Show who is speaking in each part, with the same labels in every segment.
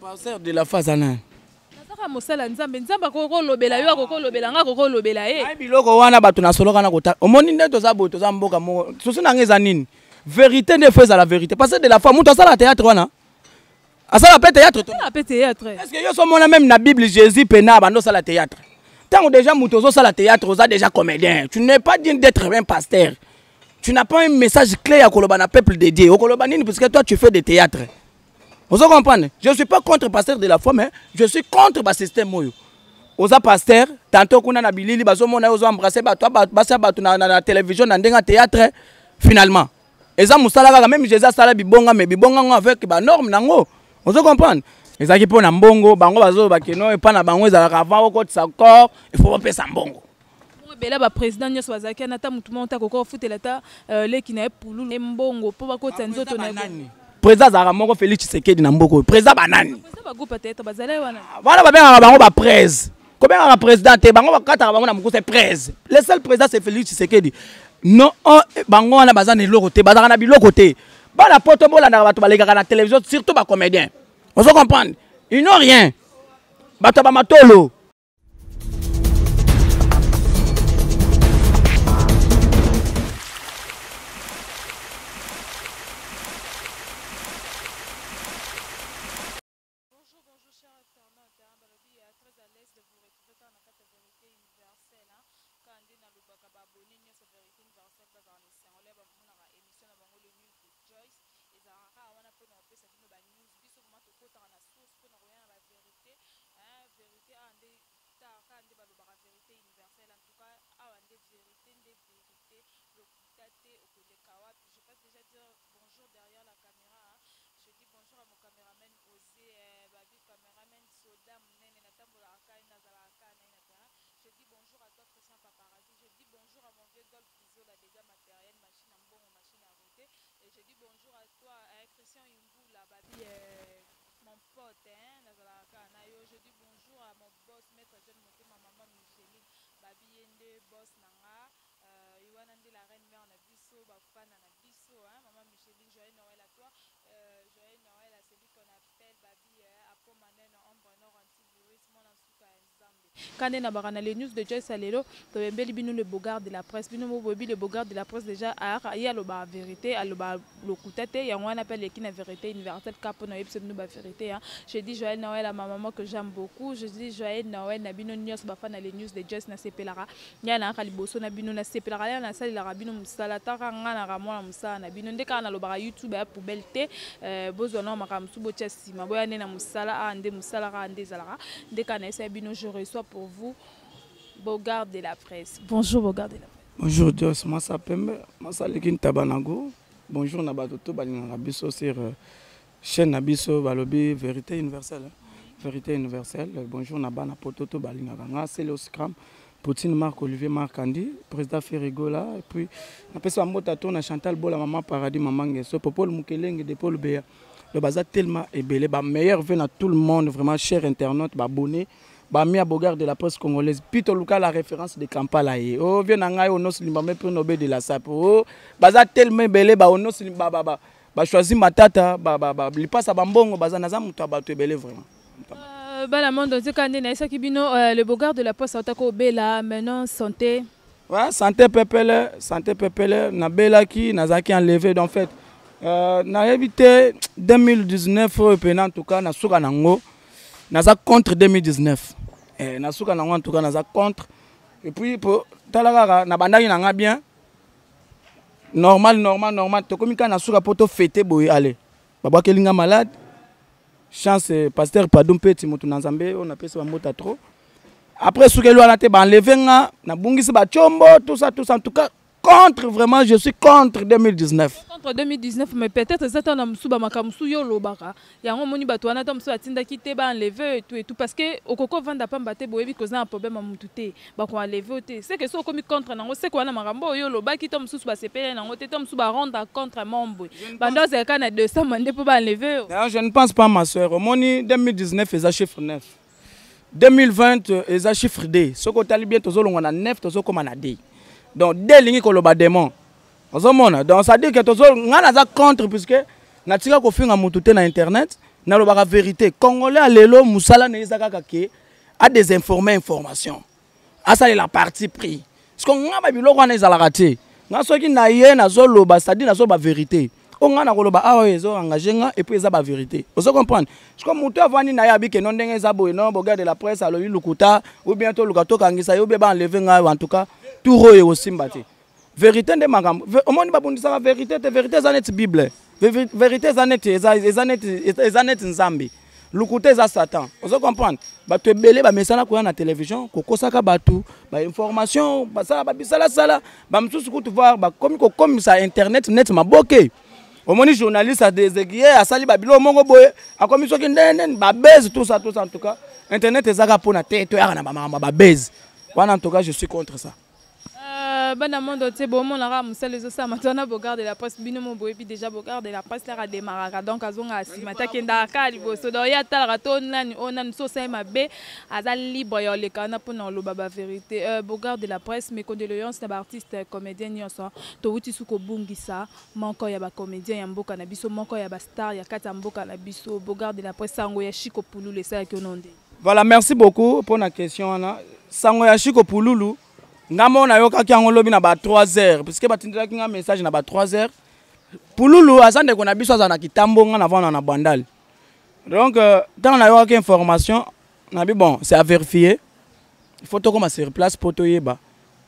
Speaker 1: pasteur de la phase ana.
Speaker 2: Nazaka mosala nzambe nzamba koko lobela yo koko lobela nga koko lobela e.
Speaker 1: Ai biloko wana bato na solo kana kota. Omoni nde toza boto toza mboka moko. Soso na ngeza nini? Vérité ne fait à la vérité. Pasteur de la foi, muto asala théâtre wana. Asala pe théâtre to.
Speaker 2: Asala pe théâtre.
Speaker 1: Est-ce que yo so mona même na Bible Jésus pena bando sala théâtre. Tant déjà muto zo sala théâtre, oza déjà comédien. Tu n'es pas digne d'être un pasteur. Tu n'as pas un message clair à Koloba na peuple de Dieu. Au Koloba nini parce que toi tu fais des théâtres. Vous comprenez? Je ne suis pas contre le pasteur de la foi, mais je suis contre le système. Oza pasteur, tantôt qu'on a na bilili, bazo mona ozo embrasser bato, basa bato na télévision, na ndenga théâtre, finalement. Eza musala même Jésus sala bibonga, mais bibonga avec ba norme nango. Vous comprenez? Eza ki pona mbongo, bango bazo bakeno et pas na bango eza avant ko sa corps, il faut pas payer sa mbongo.
Speaker 2: Bela ba président nyo swazaki na ta mutu monta koko futela ta leki na epulu mbongo po ba ko tsanzoto na nani. Président
Speaker 1: Zara moko Félix Tshisekedi na mboko. Président banani.
Speaker 2: Président bago peut-être bazale wana.
Speaker 1: Voilà ba benga bango ba presse. Combien un président te bango bakata bango na moko c'est presse. Le seul président c'est Félix Tshisekedi. Non bango wana bazana eloko te, bazana na biloko te. Ba la poto bola na bato balega na télévision surtout ba comédien. On se comprendre. Ils n'ont rien. Bato ba matolo.
Speaker 2: Quand on a les news de Joyce Alelo, tu as le bogard de la presse, le bogard de la presse déjà il y a la vérité, le coutate, il y a on appelle les qui la vérité universelle cap on a la vérité. Je dis Joël Noël à ma maman que j'aime beaucoup, je dis Joël Noël na bino news bafana les news de Joyce na sepelara. Il y a na kaliboso na bino na sepelara na sali la rabino musala taranga na ramona musala na bino ndeka na lobara YouTube ya poubelle bozo na makamsu bocha sima boya na musala ande musala ande zalara ndeka na esa bino je reçois pour vous, Bogard de la presse. Bonjour, Bogard de la presse.
Speaker 1: Bonjour, Dios. Moi, ça pembe. Moi, ça lekin tabanago. Bonjour, Nabatoto. Balinabiso sur chaîne Nabiso Balobi Vérité universelle. Vérité universelle. Bonjour, Nabana Pototo Balinaganga. C'est le Scrum. Poutine Marc Olivier Marc Andy, président Ferrigo là. Et puis, on appelle ça Motato, on a Chantal Bola, Maman Paradis, Maman Nguesso, Popol Mukeleng, de Paul Béa. Le bazar tellement ébélé. Meilleur vœu à tout le monde, vraiment cher internaute, abonné. Bamia Bogard de la presse congolaise. Pito Luka la référence de Kampala. Oh, viens n'angaï au nos limbamé pour nober de la sape. Oh, baza tellement belé ba au nos limbaba. Ba choisi matata li passe à bambongo baza naza muta ba to belé vraiment.
Speaker 2: Bala monde de kande na esa kibino le Bogard de la presse otako bela maintenant santé.
Speaker 1: Ouais, santé pepele na bela ki nazaki enlevé en fait. Na évité 2019 en tout cas na suka nango. Naza contre 2019. Nasuka nango en tout cas naza contre. Et puis pour talaka na bandaki nanga bien. Normal. To komika nasuka poto fêter boy aller. Baba kelinga malade. Chance pasteur Padum Petit mutu na Nzambe on appelle ça mota trop. Après sukelo ana te ba enlever nga na bungisi ba chombo tout ça en tout cas contre vraiment je suis contre 2019.
Speaker 2: Contre 2019 mais peut-être ça on a musuba makamusu yo lobaka. Yango moni bato wana tamsu atinda kite ba enlever et tout parce que okoko vanda pamba te boyebi koza un problème amutu te ba ko enlever te. C'est que so komi contre nango c'est ko wana makambo yo lobaki to mususu ba sepele nango te to mususu ba rendre contre membre. Bando c'est kana 200 mande pour ba enlever.
Speaker 1: Je ne pense pas ma soeur. Moni 2019 est à chiffre 9. 2020 est à chiffre D. Ce ko tali bien tozo longa na 9 tozo comme na D. Donc, dès que vous avez des démons, donc ça dit que vous avez contre, puisque vous avez fait un internet, nalobaka vérité congolais à lelo musala ne ezaka kake a désinformer information asa la partie pris parce que nga ba biloko wana ezalaka te nga soki na ye nazoloba c'est-à-dire nazoba vérité o nga na koloba awa ezo engagé nga et puis eza ba vérité ozo comprendre parce que mutu avani na ya bike non ndenge eza boye non boga de la presse alobi lukuta ou bien to lukato kangisa yo be ba enlever nga en tout cas tout roye osimba te vérité nde makambo omoni babundisaka vérité te vérité eza neti bible vérité eza neti nzambe lukuta eza satan ozo comprendre bato ebele bamesana koya na télévision kokosaka bato bainformation basala babisalasala bamosusu kutu voir bakomi kokomisa internet net maboke omoni journaliste adeséguier asali babilo mongo boye akomi soki ndene babeze tout ça en tout cas internet ezaka mpona te toyaka na bamama babeze wana en tout cas je suis contre ça.
Speaker 2: Bana mondo te bo mon ara musale zo sa matana bogarde la presse bino mo boyebi déjà bogarde la presse la démarraka donc azonga asimata kenda ka liboso do ya tala to nani onan so sa mabe azal libre yo le kana pona lo baba vérité bogarde la presse mes condoléances na artiste comédien nyonso to wuti suko bungisa manko ya ba comédien ya mboka na biso manko ya ba star ya kata mboka na biso bogarde la presse sango ya Chiko Pululu ça que ononde.
Speaker 1: Voilà, merci beaucoup pour la question là. Sango ya Chiko Pululu ngamo na yoka kiango lobi na ba 3 heures parce que batindela kinga message na ba 3 heures Pululu azande ko na biso azana kitambo nga na vana na bandal donc dans na yoka information na bi bon c'est à vérifier il faut to comme sur place pour to yeba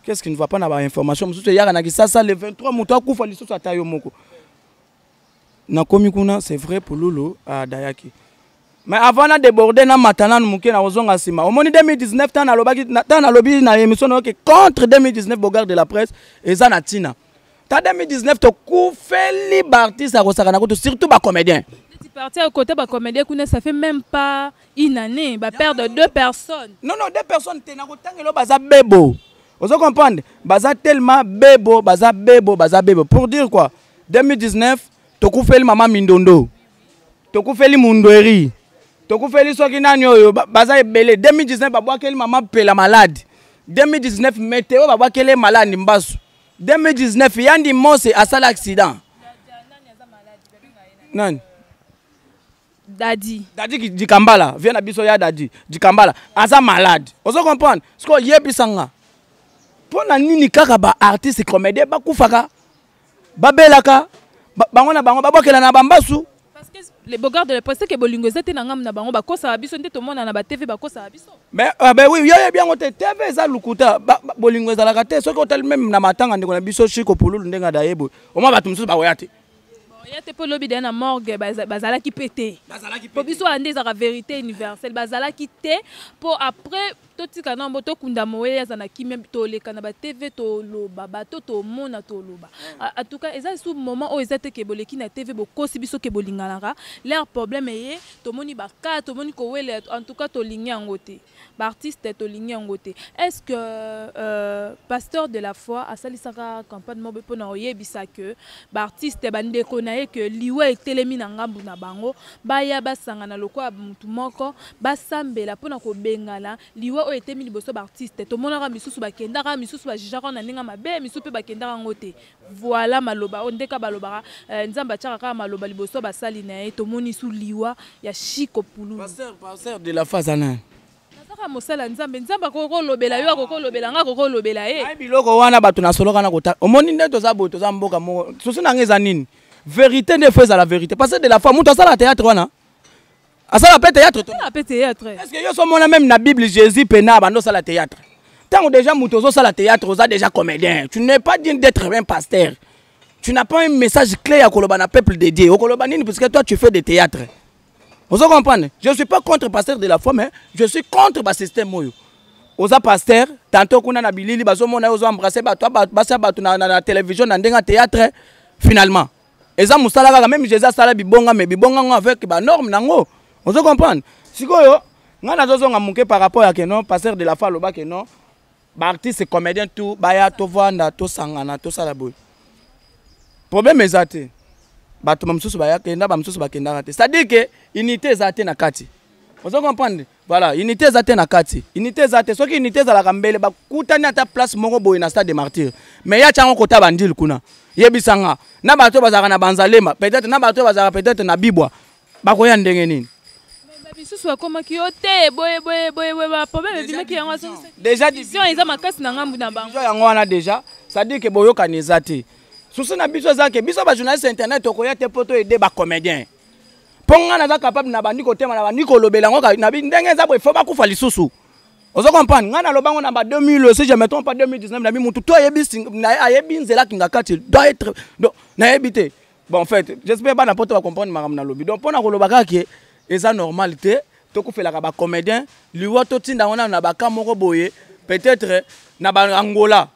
Speaker 1: qu'est-ce qui ne va pas na ba information mususu yaka na kisasa le 23 mutu akufa lisusu atayo moko na komi kuna c'est vrai Pululu à Dayaki. Mais avant de déborder na matana muke na ozonga sima. Au moni 2019 tan na lobby na émission que contre 2019 bogarde de la presse eza na tina. Ta 2019 to koufeli artiste a kosakana ko surtout ba comédien.
Speaker 2: Tu parti à côté ba comédien kuna ça fait même pas une année, ba perdre 2 personnes.
Speaker 1: Non 2 personnes te na ko tangelo baza bebo. Ozo comprendre? Baza tellement bebo, baza bebo pour dire quoi? 2019 to koufeli mama Mindondo. To koufeli Mundweri. Tokufeli soki nani oyo baza ebele 2019 babwakeli mama pela malade 2019 météo babwakeli malade mbasu 2019 yandi mose asala accident nani
Speaker 2: Dadi
Speaker 1: Dikambala vient na biso ya Dadi Dikambala aza malade ozo comprendre sko yebisanga pona nini kaka ba artiste comédien bakufaka babelaka bango na bango babwakela na bambasu.
Speaker 2: Parce que les bogards de la presse que bolingo zete na ngam na bango ba kosa biso ndé to mona na ba TV ba kosa biso.
Speaker 1: Mais ben oui, yoye bien ngote TV za lukuta bolingo za la kate soki hotel même na matanga ndeko na biso Chiko Pululu ndenga dayebo. Au moins bato mususu ba oyate.
Speaker 2: Yate po lobi de na morgue bazala ki pété. Po biso ande za vérité universelle bazala ki té pour après totika na mboto kunda moye za na kimia to leka na ba TV to loba bato to mona to loba. En tout cas eza sous moment où ezate ke boleki na TV bo kosi biso ke bolinganaka leur problème est to moni ba ka to moni ko wele en tout cas to ligne ngote. Ba artiste to ligne ngote. Est-ce que pasteur de la foi a salisaka campagne mobe po na oyebisa que ba artiste bande kona que liwe telemi na ngambu na bango baya basanga na lokwa mutu moko basambela pona ko bengala liwe o etemi liboso ba artiste to monaka misusu bakendaka misusu bajijaka na ninga mabe misusu pe bakendaka ngote voilà maloba ondeka baloba nzamba tchaka maloba liboso basali na to moni su liwa ya Chiko Pululu
Speaker 1: pasteur de la fazana
Speaker 2: nataka mosala nzambe ko lobela yo ko lobela nga ko lobela
Speaker 1: ai biloko wana bato na solo kana kota omoni ndeto za boto za mboka mo sosi na ngeza nini vérité ne fait à la vérité parce que de la foi mutu asala théâtre wana asala pe théâtre est-ce que yo so mona même na Bible Jésus pena bando sala théâtre tant déjà mutu zo sala théâtre oza déjà comédien tu n'es pas digne d'être un pasteur tu n'as pas un message clair à koloba na peuple de Dieu okoloba nini parce que toi tu fais des théâtres vous comprenez je suis pas contre pasteur de la foi mais je suis contre ba système moyo oza pasteur tantôt kuna na bilili bazo mona ozo embrasser bato basa bato na télévision na ndenga théâtre finalement eza musala kaka même Jésus sala bibonga mais bibonga ngo avec ba norme nango on se comprendre sikoyo nga nazozonga muke par rapport à que non pasteur de la foi loba que non ba artiste comédien tout baya to vanda to sangana to sala boy problème ezate bato mamsusu baya kenda ba msusu bakenda kate c'est-à-dire que unité ezate na kati on se comprendre voilà unité ezate na kati unité ezate soki unité za la kambele bakutani ata place moko boy na stade de martyr mais ya chango kota bandil kuna yebisanga na bato bazaka na banzalema peut-être na bato bazaka peut-être na bibwa bakoya ndenge nini
Speaker 2: basusu bakomaki yo te boye problème ebimaki yango
Speaker 1: déjà
Speaker 2: division eza makasi na ngambu na bango
Speaker 1: yango wana déjà ça dit que boyokani eza te susu na biso eza ke biso bajournaliste internet tokoya te mpo toyede bacomédien mpo nga naza capable na bandi kotema na bandi kolobela yango ndenge eza boye fo bakufa lisusu ozo comprendre nga naloba ngo na ba 2000 si je me trompe pas 2019 na mutu to ayebi nzela kinga kati doit être donc nayebi te bon en fait j'espère pas n'importe va comprendre maram na lobi donc pona koloba kaka eza normalité tokufelaka ba comédien liwa to tinda wana na ba kamoko boye peut-être na ba Angola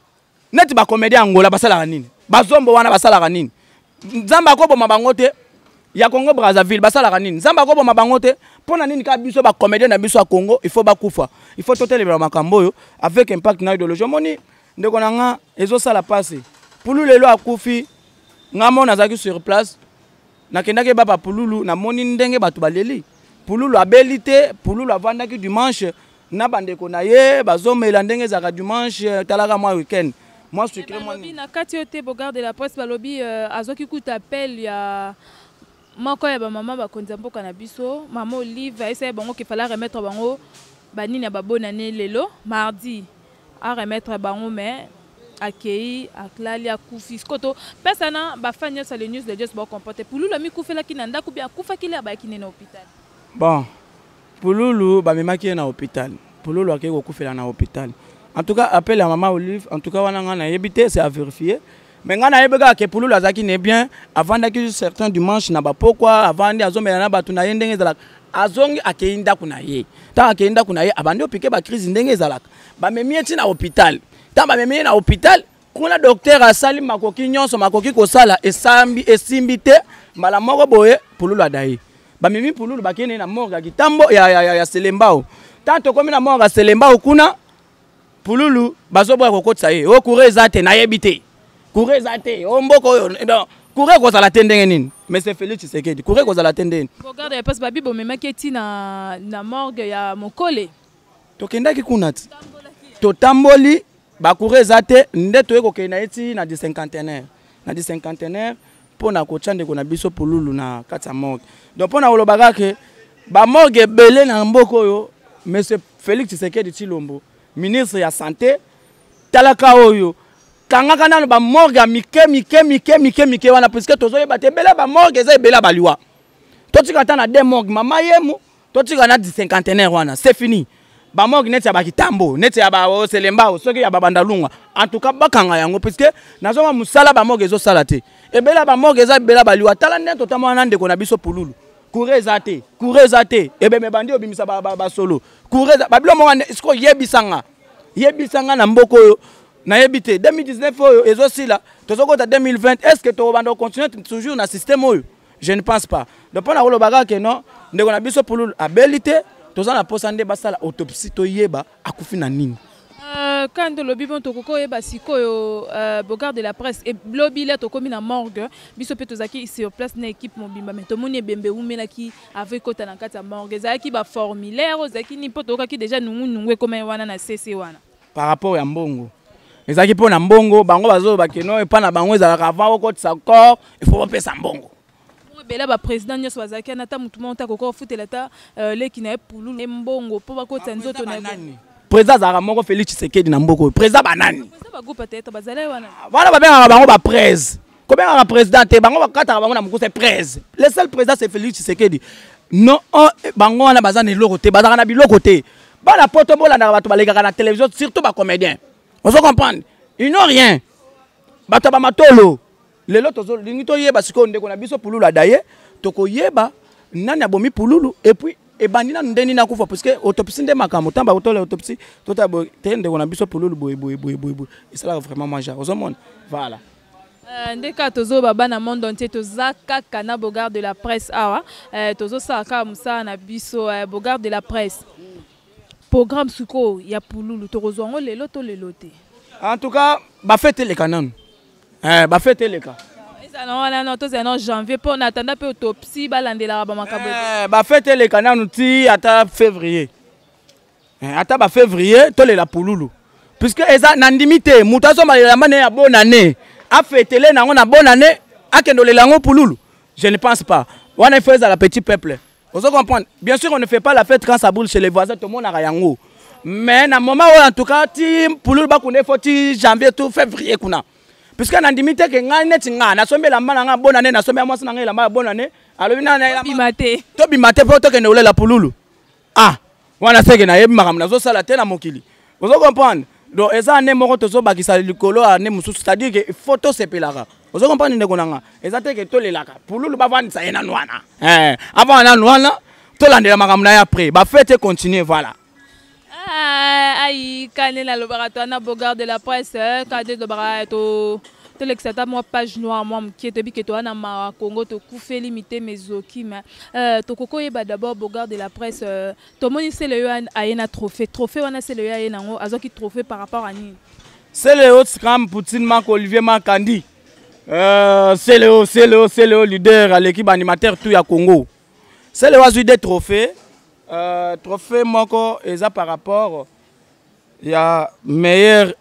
Speaker 1: net ba comédien Angola basala nini bazombo wana basala nini nzamba ko boma bango te ya Congo Brazzaville basala nini nzamba ko boma bango te pona nini ka biso ba comédien na biso à Congo il faut bakufa il faut totelela makambo yo avec impact na idéologie moni ndeko nanga ezo sala passe pulu lelo akufi ngamo nazaki sur place nakendaki baba pululu na moni ndenge batu baleli pululu abelite pululu avandaki dimanche na bandeko na ye bazomela ndenge zaka dimanche talaka mwa weekend moi je suis moi
Speaker 2: na kati yote Bogard de la presse balobi azoki kuta appel ya moko ya ba mama ba konza mboka na biso mama Olive essaye bango qu'il fallait remettre bango banini ya babona ne lelo mardi à remettre bango mais akei aklali akufi skoto pesa na bafanya sa le news de just ba comporter pululu mi kufela kinanda kubia kufa kile ba kinena hôpital
Speaker 1: bon pululu ba memaki na hôpital pululu akei ko kufela na hôpital en tout cas appel à maman Olive en tout cas wana ngana yebité c'est à vérifier mais ngana yebega ke pululu azaki ne bien avant d'aki certains dimanche na ba pourquoi avant ndi azomela na batu na yendenge zalaka azongi akeinda kuna ye ta akeinda kuna ye abandi opike ba crise ndenge zalaka ba memieti na hôpital ta ba memie na hôpital kuna docteur asali makoki nyonso makoki kosala esimbi te mbala moko boye pululu adaye ba memi pululu bakene na morgue kitambo ya Selembao tanto komi na morgue Selembao kuna pululu bazoboya kokotisa ye o coureza te na yebite coureza te o mboko oyo donc courez kozala tendenge nini mais c'est Félix Tshisekedi courez kozala tendenge
Speaker 2: Bogard ya passe babi bo memaki ti na morgue ya Mokole
Speaker 1: tokendaki kuna ti totamboli ba coureza te nde toye kokena eti na di cinquantenaire pona ko chande ko na biso pululu na kata morgue donc pona olobaka ke ba morgue belé na mboko oyo monsieur Félix Tshisekedi Tshilombo ministre ya santé talaka oyo kangaka nano ba morgue mike wana puisque tozoyeba te bela ba morgue eza ebela baliwa totika ta na deux morgue mama yemu totika na di cinquantenaire wana c'est fini ba morgue neti ya bakitambo neti ya ba Selembao soki ya babandalunga en tout cas bakanga yango puisque nazoma musala ba morgue ezo sala te ebela ba morgue eza ebela baliwa tala nde totama na ndeko na biso pululu coureza te ebe me bandi obimisa ba solo coureza babilo mo isko yebisanga na mboko oyo na yebite 2019 oyo ezosila tozokota 2020 est-ce que to bando continuer toujours na système oyo je ne pense pas donc pona kolobaka ke non ndeko na biso pululu abelite toza na posa nde basala autopsie to yeba akufi na nini
Speaker 2: quand le bibon to koko yeba sikoyo Bogard de la presse et lobby là to komi na morgue biso pe tozaki sur place na équipe mobimba mais to moni bembe umela ki avec kota na kata morgue zaki ba formulaire zaki ni poto kaki déjà nungu comme wana na CC wana
Speaker 1: par rapport ya mbongo ezaki pona mbongo bango bazo bakeno e pa na bango ezalaka avant okotisa corps il faut pesa mbongo
Speaker 2: bela ba président nyos bazaki na ta mutu monta koko futela ta leki na pululu mbongo po bakota nzoto na
Speaker 1: président zara moko Félix Tshisekedi na mboko président banani
Speaker 2: président bago peut-être bazale wana
Speaker 1: wana babenga bango ba presse kobenga ba président te bango bakata bango na mukuse presse le seul président c'est Félix Tshisekedi non bango wana bazana eloko te bazaka na biloko te bana poto bolanda bato balekaka na télévision surtout ba comédien on se comprendre ils n'ont rien bato ba matolo lelo tozo lingi to yeba siko ndeko na biso pululu adaye toko yeba nani abomi pululu et puis et bandina ndeni na kufa parce que autopsie nde makamo tamba otole autopsie tota tende on a biso pululu boy et ça là vraiment manger aux hommes voilà
Speaker 2: ndeka tozo baba na monde entier tozaka kana Bogard de la presse awa tozo saka musa na biso Bogard de la presse programme suko ya pululu tozo ngo lelo to lelote
Speaker 1: en tout cas ba fête les canons ba fête les cas
Speaker 2: non toza en janvier pour on attendre peu autopsie balandela ba makabo
Speaker 1: ba fête les canons ti ata février ata février to la pululu puisque eza nandimité mutazo malela mane ya bonne année a fêter na bonne année a kendolela ngo pululu je ne pense pas wana faisait la petit peuple Vous comprenez? Bien sûr, on ne fait pas la fête quand ça brûle chez les voisins, tout le monde a yango. Mais dans le moment où, en tout cas, pour le bac, il faut janvier, tout février. Puisque dans le que la bonne année, la bonne année, alors
Speaker 2: Bimate.
Speaker 1: to bimate pour que nous la poululu. Ah, wana seke na yebi makamna zo sala te na mokili. Vous comprenez? Donc eza ane moko tozo bakisa likolo ane mususu, c'est-à-dire que photo sepelaka. Vous comprenez ndeko nanga? Eza te que to lelaka. Poululu ba vandisa yena nwana. Avant na nwana, to landela makamna ya après. Ba fête continuer voilà.
Speaker 2: Aïe, Kane na laboratoire na Bogard de la presse, Kade de Barato. L'exata moi page noire moi qui est depuis que toi na ma Congo to koufé limité mes okima to koko yeba d'abord Bogard de la presse to moni c'est le ayena trophée wana c'est le ayena ngo azoki trophée par rapport à ni
Speaker 1: c'est le haut scram Poutine Marc Olivier Makandi c'est le leader à l'équipe animateur tout ya Congo c'est le oiseau des trophées trophée moko eza par rapport il y a meilleur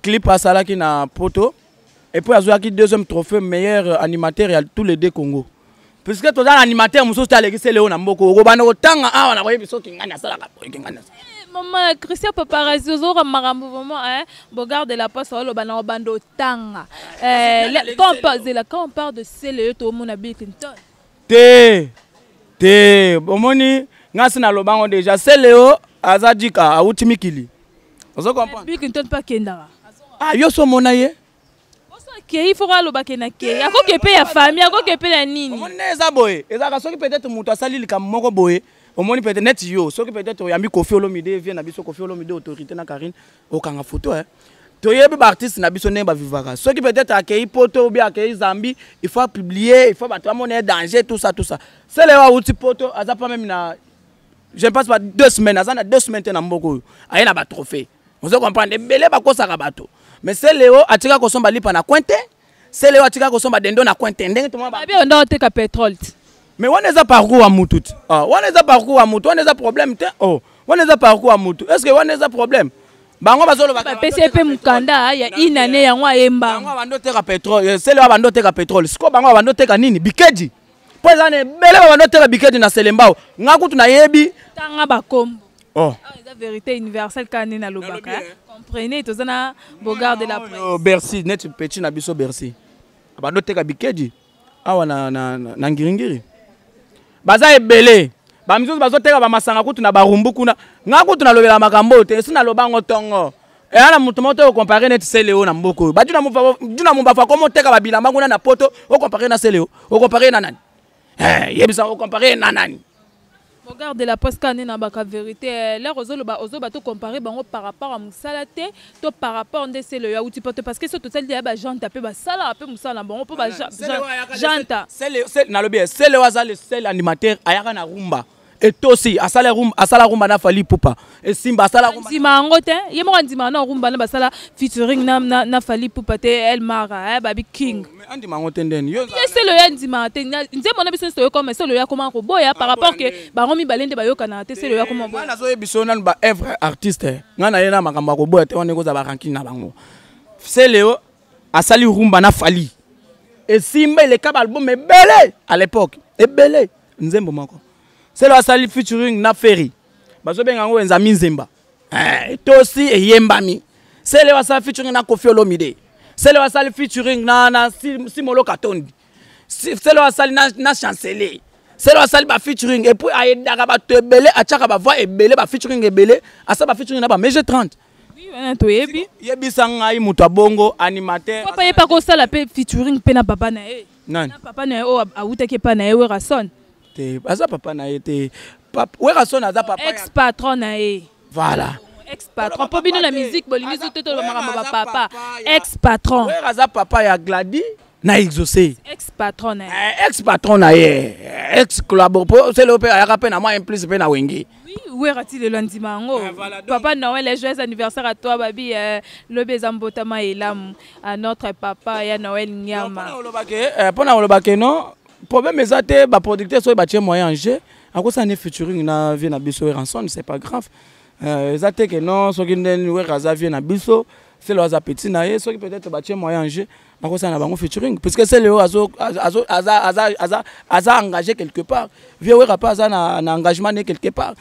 Speaker 1: clip à Salaki na poto. Et puis, il y a le deuxième trophée meilleur animateur à tous les deux Congo. Puisque tu as un animateur, tu as c'est Léon Amboko. Tu as un
Speaker 2: maman, Christian Paparazzi, Bogard de la poste, bando tanga. Quand on parle de CLE, tout le monde a Bill Clinton.
Speaker 1: Bomoni, ngasina lobango déjà. CLE, Azadika, Autimikili. Vous comprenez?
Speaker 2: Bill Clinton pas Kendara.
Speaker 1: Ah, yo so monaye.
Speaker 2: Il faut aller au bakena ke. Ya ko kepe ya famille, ya ko kepe la nini.
Speaker 1: On est ça boy. Et ça soki peut-être muto asali likam moko boy. Au moins peut-être net yo. Soki peut-être yami Kofi Olomide vient na biso Kofi Olomide autorité na Karine au kanga photo hein. To yebi ba artiste na biso ne ba vivaka. Soki peut-être accueilli poto ou bien accueilli Zambi, il faut publier, il faut ba toi mon danger tout ça. C'est le wa outi poto aza pas même na je ne passe pas 2 semaines, azana 2 semaines na mboko. Ayena ba trophée. Vous comprenez belé ba ko saka bato. Mais c'est Léo atika kosomba lipa na Kwente. C'est Léo atika kosomba dendo na Kwente. Ndenge tuma ba.
Speaker 2: On doit teka pétrole.
Speaker 1: Mais on est à parcours à mutu. Ah, on est à parcours à mutu, on est à problème. Oh, on est à parcours à mutu. Est-ce que on est à problème? Bango bazolo ba.
Speaker 2: PCP mukanda ya inane ya ngwa emba.
Speaker 1: Bango bando teka pétrole. C'est Léo bando teka pétrole. Siko bango bando teka nini? Bikeji. Pour ane belé bando teka bikeji na Selembao. Ngaku tuna yebi.
Speaker 2: Tanga bakombo.
Speaker 1: Oh.
Speaker 2: La vérité universelle kane na lobaka. Comprenez, tous na Bogard de la presse.
Speaker 1: Bercy, net petit na biso Bercy. Bando teka bikeji. Awa na ngiringiri. Baza ebele. Ba mizo bazo teka ba masanga kutu na barumbu kuna. Ngaku tuna lobela makambo te, sina lobango tongo. E ana mutu moto comparer net Seleo na mboko. Ba duna mumba fa komo teka ba bilamba kuna na poto, o comparer na Seleo, o comparer na nani? Yebisa o comparer na nani?
Speaker 2: Regarde la poste canne na baka vérité là ozo ba to comparer bango par rapport à musalate to par rapport à c'est le outil porte parce que ce total dia ba janta pe ba sala pe musala bango pe ba janta
Speaker 1: c'est na lobby c'est le waza le seul animateur ayaka na rumba et aussi asala rumba na fali pupa et simba asala rumba
Speaker 2: ndima ngote yemo ndima na rumba na basala featuring na fali pupa te El Mara baby king
Speaker 1: mais ndima ngote ndeni yo
Speaker 2: c'est le ndima te nze mona biso so comme c'est le ya comment ko boya par rapport que ba ngomi balende ba yokana te c'est le ya comment boya
Speaker 1: na so biso na ba œuvre artiste ngana yena makamba ko boya te on ko za ba ranking na bango c'est Léo asali rumba na fali et simba le cap album est belé à l'époque et belé nzembo moko c'est le asali featuring na Ferry bazo benga ngo enza minzemba tosi e yembami c'est le asali featuring na Kofi Olomide c'est le asali featuring na Simolo Katondi c'est le asali na Chancelier c'est le asali ba featuring et puis aidaka ba to ebele achaka ba voix ebele ba featuring ebele asa ba featuring na ba Mege 30
Speaker 2: oui on to yebi
Speaker 1: sanga i mutu bongo animateur
Speaker 2: papa ye pa ko sala pe featuring pe na papa na e
Speaker 1: na
Speaker 2: papa na e o awutaki pa na e we rason
Speaker 1: aza papa na été wera son aza papa
Speaker 2: ex patron na e
Speaker 1: voilà
Speaker 2: ex patron po bino na musique bolingi tout to makamba papa ex patron
Speaker 1: wera aza papa ya Gladi na exaucé
Speaker 2: ex patron na
Speaker 1: ex patron na ex collaborateur c'est le père ya rappel na moi implice pe na wenge
Speaker 2: oui wera ti le landima ngo papa Noël les joyeux anniversaire à toi babi le bezambotama elam à notre papa ya Noël Nyama
Speaker 1: pona olobake non problème exacté ba producteur so ba tie moyen en jeu à cause ça ne featuring na vie na biso ranson c'est pas grave exacté que non so ki ndeni we raza vie na biso c'est le hasard petit naé ceux qui peut-être battre moyen en jeu à cause na bango featuring parce que c'est le hasard engagé quelque part vieux pas hasard na engagement quelque part